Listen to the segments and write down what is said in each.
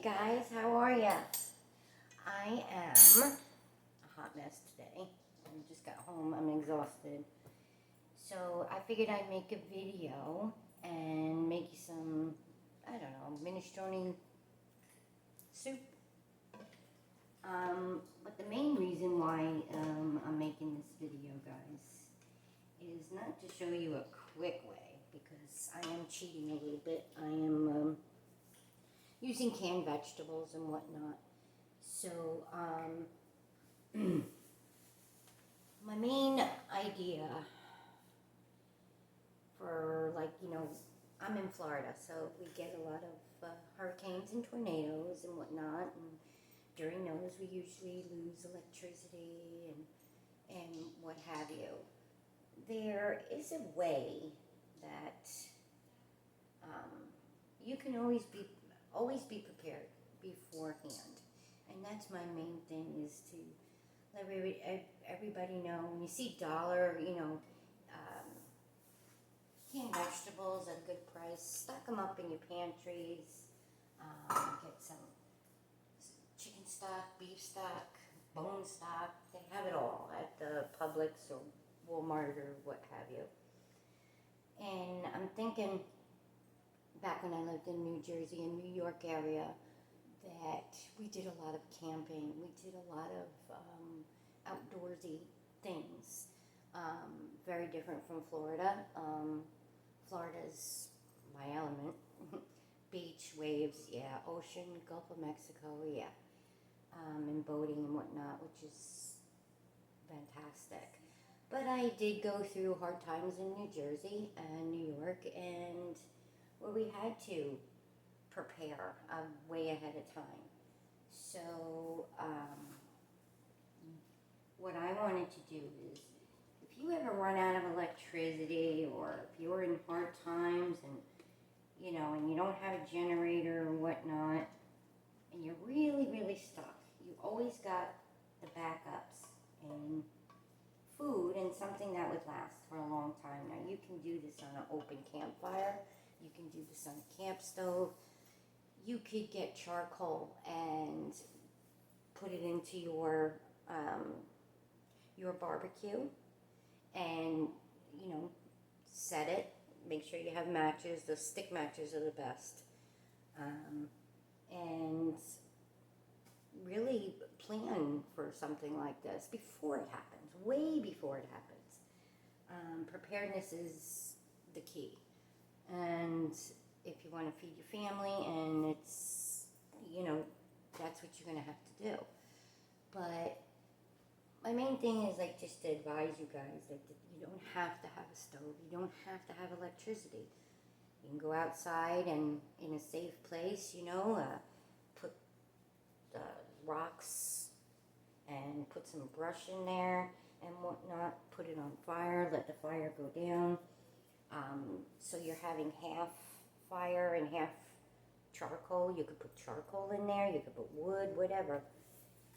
guys, how are ya? I am a hot mess today. I just got home, I'm exhausted. So I figured I'd make a video and make you some, I don't know, minestrone soup. But the main reason why I'm making this video, guys, is not to show you a quick way, because I am cheating a little bit. I am using canned vegetables and whatnot. So, my main idea for, I'm in Florida, so we get a lot of hurricanes and tornadoes and whatnot, and during those we usually lose electricity and what have you. There is a way that you can always be prepared beforehand, and that's my main thing, is to let everybody know. When you see dollar, canned vegetables at a good price, stock them up in your pantries. Get some chicken stock, beef stock, bone stock. They have it all at the Publix or Walmart or what have you. And I'm thinking, back when I lived in New Jersey and New York area, that we did a lot of camping. We did a lot of outdoorsy things. Very different from Florida. Florida's my element. Beach, waves, yeah. Ocean, Gulf of Mexico, yeah. And boating and whatnot, which is fantastic. But I did go through hard times in New Jersey and New York, and where we had to prepare way ahead of time. So, what I wanted to do is, if you ever run out of electricity, or if you're in hard times and you don't have a generator or whatnot, and you're really, really stuck, you always got the backups and food and something that would last for a long time. Now, you can do this on an open campfire. You can do this on a camp stove. You could get charcoal and put it into your barbecue, and set it. Make sure you have matches. The stick matches are the best, and really plan for something like this before it happens, way before it happens. Preparedness is the key, and if you want to feed your family, and it's, that's what you're going to have to do. But my main thing is, just to advise you guys that you don't have to have a stove. You don't have to have electricity. You can go outside and in a safe place, put rocks and put some brush in there and whatnot. Put it on fire. Let the fire go down. So you're having half fire and half charcoal. You could put charcoal in there. You could put wood, whatever.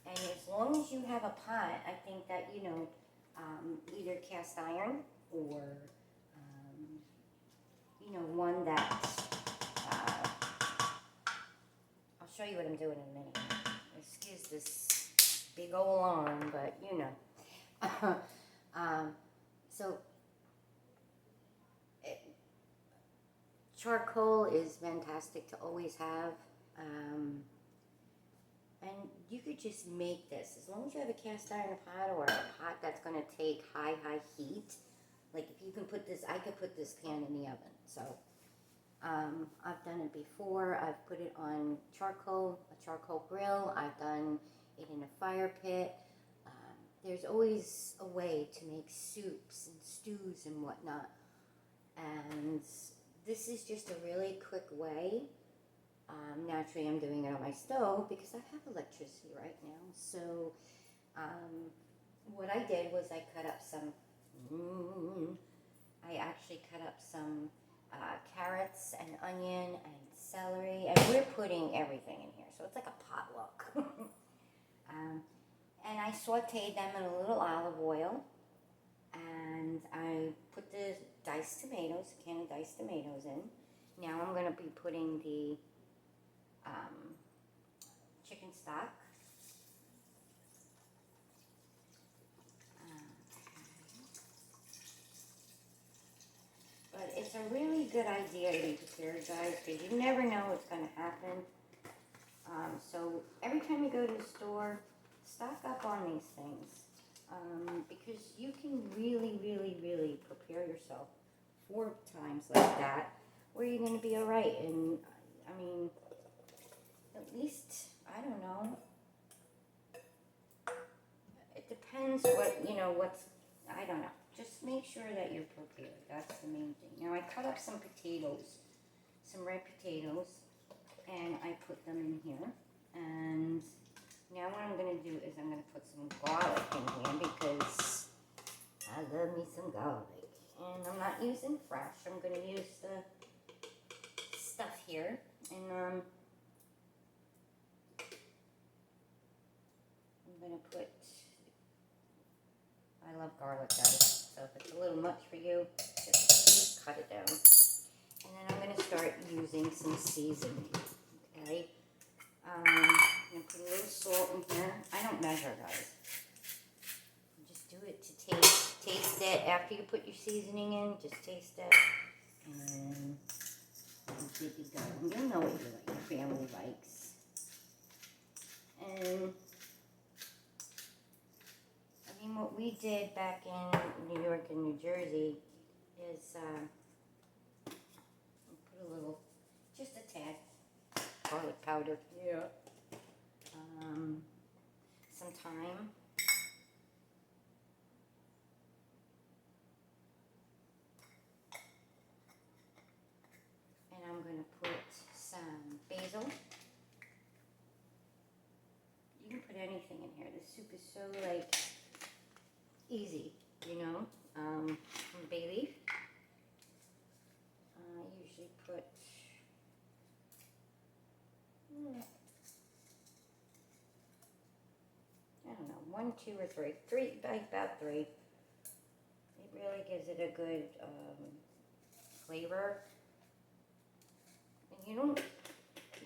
And as long as you have a pot, I think that, either cast iron or, one that, I'll show you what I'm doing in a minute. Excuse this big old arm, but so charcoal is fantastic to always have. And you could just make this, as long as you have a cast iron pot or a pot that's going to take high heat. Like, if you can put this, I could put this pan in the oven. So, I've done it before. I've put it on a charcoal grill. I've done it in a fire pit. There's always a way to make soups and stews and whatnot. And this is just a really quick way. Naturally, I'm doing it on my stove because I have electricity right now. So, what I did was I actually cut up some carrots and onion and celery, and we're putting everything in here, so it's like a potluck. And I sauteed them in a little olive oil, and I put the diced tomatoes, a can of diced tomatoes in. Now I'm going to be putting the stock. But it's a really good idea to be prepared, guys, because you never know what's going to happen. So every time you go to the store, stock up on these things. Because you can really, really, really prepare yourself for times like that where you're going to be alright. And, I mean, at least, I don't know, it depends what, I don't know. Just make sure that you're prepared. That's the main thing. Now, I cut up some potatoes, some red potatoes, and I put them in here. And now what I'm going to do is I'm going to put some garlic in here because I love me some garlic. And I'm not using fresh. I'm going to use the stuff here. And I'm going to put, I love garlic, guys. So if it's a little much for you, just cut it down. And then I'm going to start using some seasoning. Okay. I'm going to put a little salt in here. I don't measure, guys. Just do it to taste. Taste it after you put your seasoning in. Just taste it. And you're good to go. You'll know what your family likes. And I mean, what we did back in New York and New Jersey is put a little, just a tad, garlic powder. Yeah. Some thyme. And I'm going to put some basil. You can put anything in here. This soup is so, like, easy, you know. Bay leaf. I usually put I don't know, 1, 2, or 3. About 3. It really gives it a good flavor. And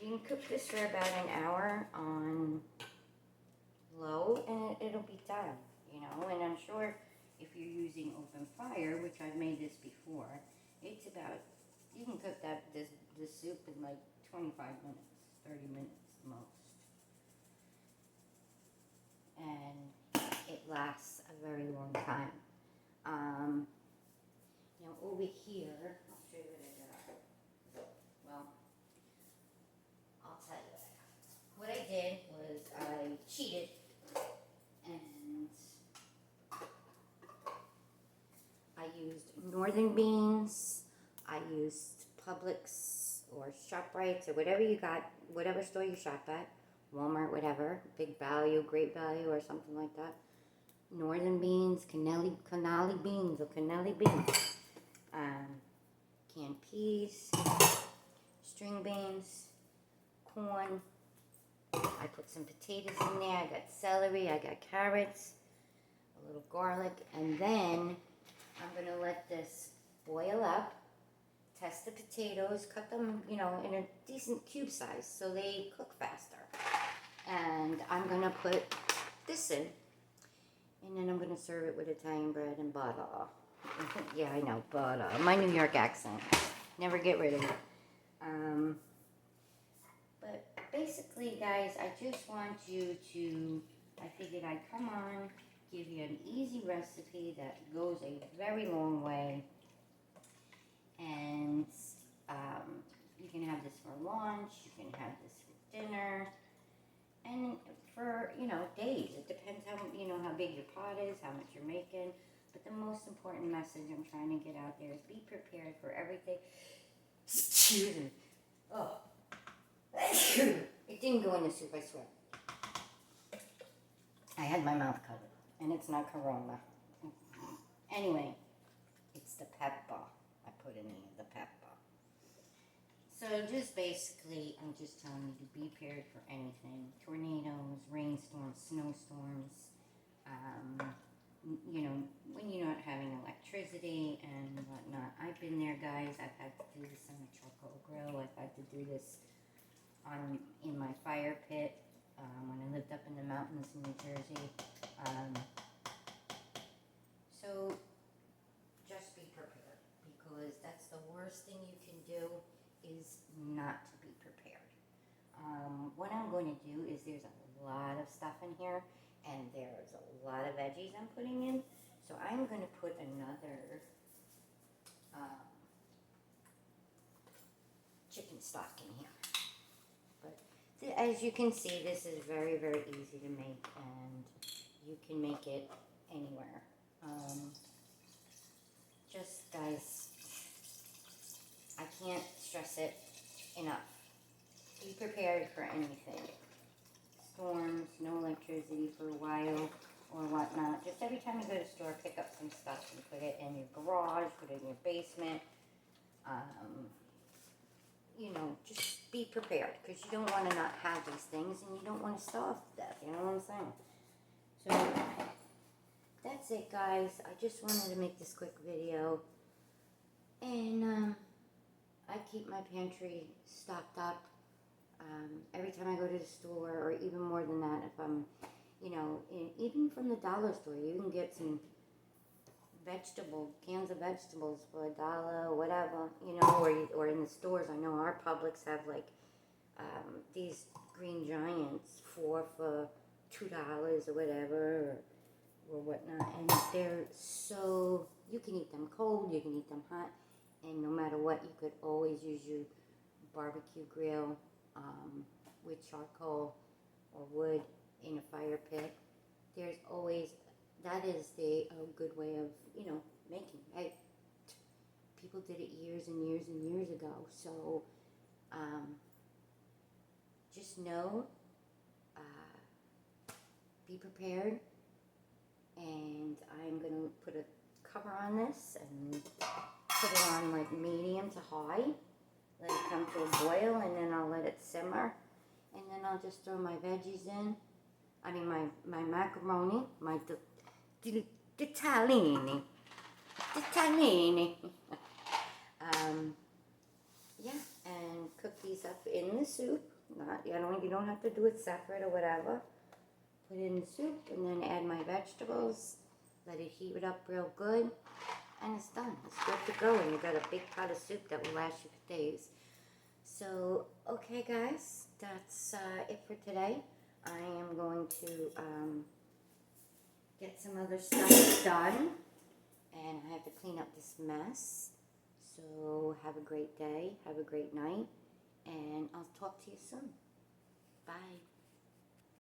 you can cook this for about an hour on low, and it'll be done, you know. And I'm sure if you're using open fire, which I've made this before, it's about, you can cook this soup in like 25 minutes, 30 minutes most. And it lasts a very long time. Now over here, I'll show you what I got. Well, I'll tell you what I got. What I did was I cheated and I used Northern Beans. I used Publix or ShopRite or whatever you got, whatever store you shop at, Walmart, whatever, Big Value, Great Value, or something like that. Northern beans, cannelli beans, or cannelli beans, canned peas, string beans, corn. I put some potatoes in there. I got celery, I got carrots, a little garlic, and then I'm going to let this boil up. Test the potatoes, cut them, in a decent cube size so they cook faster. And I'm going to put this in. And then I'm going to serve it with Italian bread and butter. Yeah, I know, butter. My New York accent. Never get rid of it. But basically, guys, I just want you to, I figured I'd come on, give you an easy recipe that goes a very long way. And you can have this for lunch, you can have this for dinner, and for, days. It depends how big your pot is, how much you're making. But the most important message I'm trying to get out there is be prepared for everything. Excuse me. Oh. It didn't go in the soup, I swear. I had my mouth covered, and it's not Corona. Anyway, it's the pepper. I put in the pepper. So just basically, I'm just telling you to be prepared for anything. Tornadoes, rainstorms, snowstorms. When you're not having electricity and whatnot. I've been there, guys. I've had to do this on a charcoal grill. I've had to do this in my fire pit. when I lived up in the mountains in New Jersey. So just be prepared, because that's the worst thing you can do, is not to be prepared. What I'm going to do is, there's a lot of stuff in here, and there's a lot of veggies I'm putting in. So I'm going to put another chicken stock in here. But as you can see, this is very, very easy to make, and you can make it anywhere. Just, guys, I can't stress it enough. Be prepared for anything. Storms, no electricity for a while, or whatnot. Just every time you go to the store, pick up some stuff and put it in your garage, put it in your basement. You know, just be prepared, because you don't want to not have these things, and you don't want to starve to death, you know what I'm saying? So, that's it, guys. I just wanted to make this quick video, and I keep my pantry stocked up. Every time I go to the store, or even more than that, if I'm, you know, even from the dollar store, you can get some cans of vegetables for $1 or whatever, you know, or in the stores. I know our Publix have like these Green Giants for $2 or whatever, or whatnot, and they're so, you can eat them cold, you can eat them hot, and no matter what, you could always use your barbecue grill with charcoal or wood in a fire pit. There's always, that is a good way of, you know, making. People did it years and years and years ago. So just know, be prepared, and I'm going to put a cover on this and put it on like medium to high. Let it come to a boil, and then I'll let it simmer, and then I'll just throw my veggies in. I mean my macaroni, my Ditalini. Yeah, and cook these up in the soup. You don't have to do it separate or whatever. Put it in the soup, and then add my vegetables. Let it heat it up real good, and it's done. It's good to go, and you got a big pot of soup that will last you for days. So, okay, guys, that's it for today. I am going to get some other stuff done, and I have to clean up this mess. So have a great day, have a great night, and I'll talk to you soon. Bye.